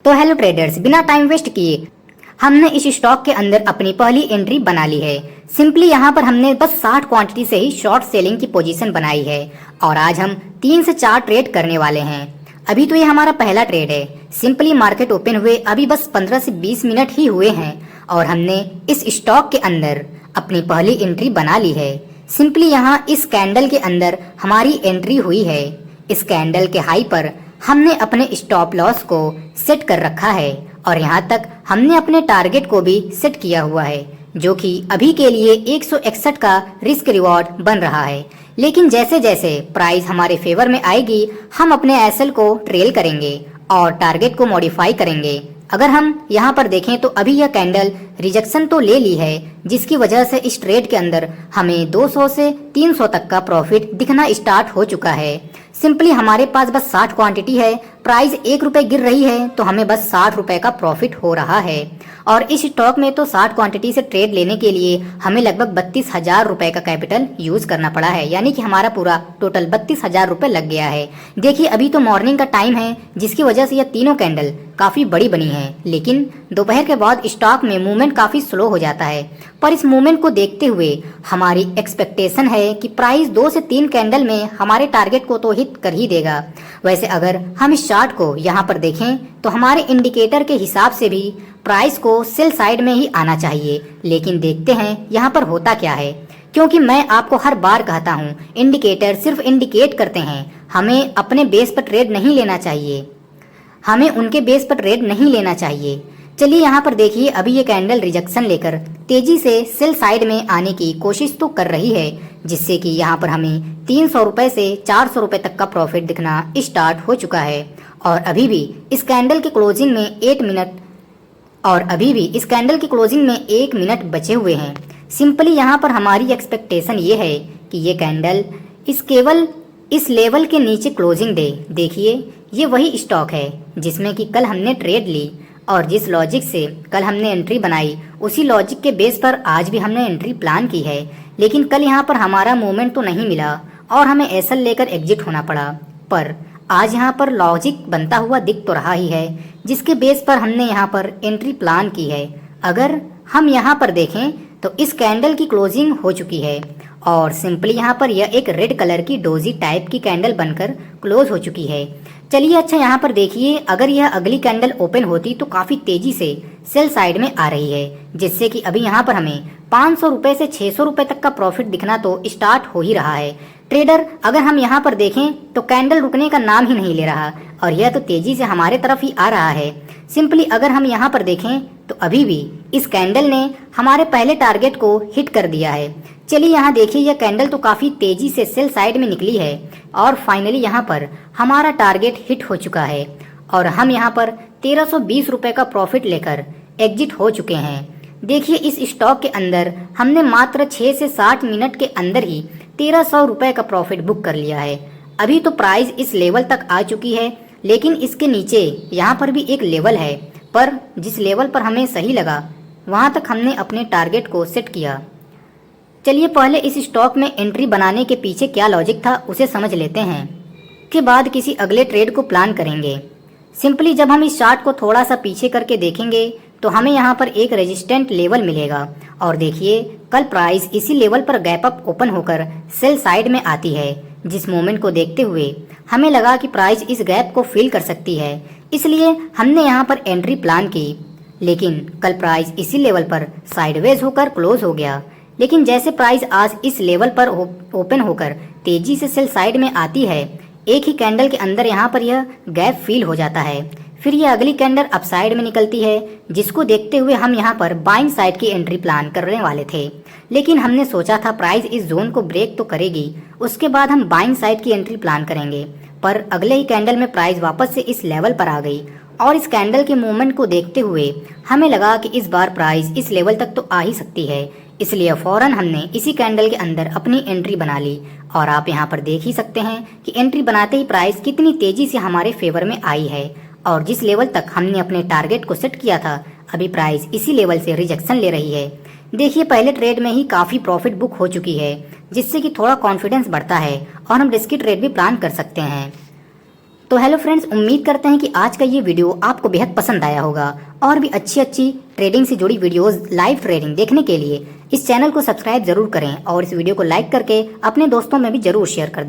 तो hello traders, बिना time waste किए हमने इस स्टॉक के अंदर अपनी पहली एंट्री बना ली है। सिंपली यहाँ पर हमने बस 60 क्वांटिटी से ही शॉर्ट सेलिंग की पोजीशन बनाई है और आज हम 3 से 4 ट्रेड करने वाले हैं। अभी तो ये हमारा पहला ट्रेड है। सिंपली मार्केट ओपन हुए अभी बस 15 से 20 मिनट ही हुए हैं और हमने इस स्टॉक के अंदर अपनी पहली एंट्री बना ली है। सिंपली यहाँ इस कैंडल के अंदर हमारी एंट्री हुई है। इस कैंडल के हाई पर हमने अपने स्टॉप लॉस को सेट कर रखा है और यहाँ तक हमने अपने टारगेट को भी सेट किया हुआ है, जो कि अभी के लिए 161 का रिस्क रिवॉर्ड बन रहा है। लेकिन जैसे जैसे प्राइस हमारे फेवर में आएगी हम अपने एसएल को ट्रेल करेंगे और टारगेट को मॉडिफाई करेंगे। अगर हम यहाँ पर देखें तो अभी यह कैंडल रिजेक्शन तो ले ली है, जिसकी वजह से इस ट्रेड के अंदर हमें 200 से 300 तक का प्रॉफिट दिखना स्टार्ट हो चुका है। सिंपली हमारे पास बस 60 क्वांटिटी है, प्राइस 1 रुपए गिर रही है तो हमें बस 60 रुपए का प्रॉफिट हो रहा है। और इस स्टॉक में तो 60 क्वांटिटी से ट्रेड लेने के लिए हमें लगभग 32,000 रुपए का कैपिटल यूज करना पड़ा है, यानी कि हमारा पूरा टोटल 32,000 रुपए लग गया है। देखिए अभी तो मॉर्निंग का टाइम है, जिसकी वजह से यह तीनों कैंडल काफी बड़ी बनी है, लेकिन दोपहर के बाद स्टॉक में मूवमेंट काफी स्लो हो जाता है। पर इस मूवमेंट को देखते हुए हमारी एक्सपेक्टेशन है कि प्राइस 2 से 3 कैंडल में हमारे टारगेट को तो हिट कर ही देगा। वैसे अगर हम इस चार्ट को यहाँ पर देखें तो हमारे इंडिकेटर के हिसाब से भी प्राइस को सेल साइड में ही आना चाहिए, लेकिन देखते हैं यहाँ पर होता क्या है। क्योंकि मैं आपको हर बार कहता हूँ इंडिकेटर सिर्फ इंडिकेट करते हैं, हमें अपने बेस पर ट्रेड नहीं लेना चाहिए, हमें उनके बेस पर ट्रेड नहीं लेना चाहिए। चलिए यहाँ पर देखिए अभी ये कैंडल रिजेक्शन लेकर तेजी से सेल साइड में आने की कोशिश तो कर रही है, जिससे कि यहाँ पर हमें 300 रुपए से 400 रुपए तक का प्रॉफिट दिखना स्टार्ट हो चुका है। और अभी भी इस कैंडल के क्लोजिंग में 1 मिनट बचे हुए हैं। सिंपली यहाँ पर हमारी एक्सपेक्टेशन ये है कि ये कैंडल केवल इस लेवल के नीचे क्लोजिंग दे। देखिए ये वही स्टॉक है जिसमें कि कल हमने ट्रेड ली और जिस लॉजिक से कल हमने एंट्री बनाई उसी लॉजिक के बेस पर आज भी हमने एंट्री प्लान की है। लेकिन कल यहाँ पर हमारा मूवमेंट तो नहीं मिला और हमें एसएल लेकर एग्जिट होना पड़ा। पर आज यहाँ पर लॉजिक बनता हुआ दिख तो रहा ही है, जिसके बेस पर हमने यहाँ पर एंट्री प्लान की है। अगर हम यहाँ पर देखें तो इस कैंडल की क्लोजिंग हो चुकी है और सिंपली यहाँ पर यह एक रेड कलर की डोजी टाइप की कैंडल बनकर क्लोज हो चुकी है। चलिए अच्छा यहाँ पर देखिए अगर यह अगली कैंडल ओपन होती तो काफी तेजी से सेल साइड में आ रही है, जिससे कि अभी यहाँ पर हमें 500 रुपए से 600 रुपए तक का प्रॉफिट दिखना तो स्टार्ट हो ही रहा है। ट्रेडर अगर हम यहाँ पर देखें तो कैंडल रुकने का नाम ही नहीं ले रहा और यह तो तेजी से हमारे तरफ ही आ रहा है। सिंपली अगर हम यहाँ पर देखें तो अभी भी इस कैंडल ने हमारे पहले टारगेट को हिट कर दिया है। चलिए यहाँ देखिए यह कैंडल तो काफी तेजी से सेल साइड में निकली है और फाइनली यहाँ पर हमारा टारगेट हिट हो चुका है और हम यहाँ पर 1320 रुपए का प्रॉफिट लेकर एग्जिट हो चुके हैं। देखिए इस स्टॉक के अंदर हमने मात्र 6 से 60 मिनट के अंदर ही 1300 रुपए का प्रॉफिट बुक कर लिया है। अभी तो प्राइस इस लेवल तक आ चुकी है, लेकिन इसके नीचे यहाँ पर भी एक लेवल है, पर जिस लेवल पर हमें सही लगा वहाँ तक हमने अपने टारगेट को सेट किया। चलिए पहले इस स्टॉक में एंट्री बनाने के पीछे क्या लॉजिक था उसे समझ लेते हैं, के बाद किसी अगले ट्रेड को प्लान करेंगे। सिंपली जब हम इस चार्ट को थोड़ा सा पीछे करके देखेंगे तो हमें यहाँ पर एक रेजिस्टेंट लेवल मिलेगा और देखिए कल प्राइस इसी लेवल पर गैप अप ओपन होकर सेल साइड में आती है। जिस मोमेंट को देखते हुए हमें लगा कि प्राइस इस गैप को फिल कर सकती है, इसलिए हमने यहाँ पर एंट्री प्लान की। लेकिन कल प्राइस इसी लेवल पर साइडवेज होकर क्लोज हो गया। लेकिन जैसे प्राइस आज इस लेवल पर ओपन होकर तेजी से सेल साइड में आती है, एक ही कैंडल के अंदर यहाँ पर यह गैप फील हो जाता है। फिर यह अगली कैंडल अपसाइड में निकलती है, जिसको देखते हुए हम यहाँ पर बाइंग साइड की एंट्री प्लान करने वाले थे। लेकिन हमने सोचा था प्राइस इस जोन को ब्रेक तो करेगी, उसके बाद हम बाइंग साइड की एंट्री प्लान करेंगे। पर अगले ही कैंडल में प्राइस वापस से इस लेवल पर आ गई और इस कैंडल के मूवमेंट को देखते हुए हमें लगा कि इस बार प्राइस इस लेवल तक तो आ ही सकती है, इसलिए फौरन हमने इसी कैंडल के अंदर अपनी एंट्री बना ली। और आप यहाँ पर देख ही सकते हैं कि एंट्री बनाते ही प्राइस कितनी तेजी से हमारे फेवर में आई है और जिस लेवल तक हमने अपने टारगेट को सेट किया था अभी प्राइस इसी लेवल से रिजेक्शन ले रही है। देखिए पहले ट्रेड में ही काफी प्रॉफिट बुक हो चुकी है, जिससे कि थोड़ा कॉन्फिडेंस बढ़ता है और हम रिस्की ट्रेड भी प्लान कर सकते हैं। तो हेलो फ्रेंड्स, उम्मीद करते हैं कि आज का ये वीडियो आपको बेहद पसंद आया होगा। और भी अच्छी अच्छी ट्रेडिंग से जुड़ी वीडियोस, लाइव ट्रेडिंग देखने के लिए इस चैनल को सब्सक्राइब जरूर करें और इस वीडियो को लाइक करके अपने दोस्तों में भी जरूर शेयर कर दें।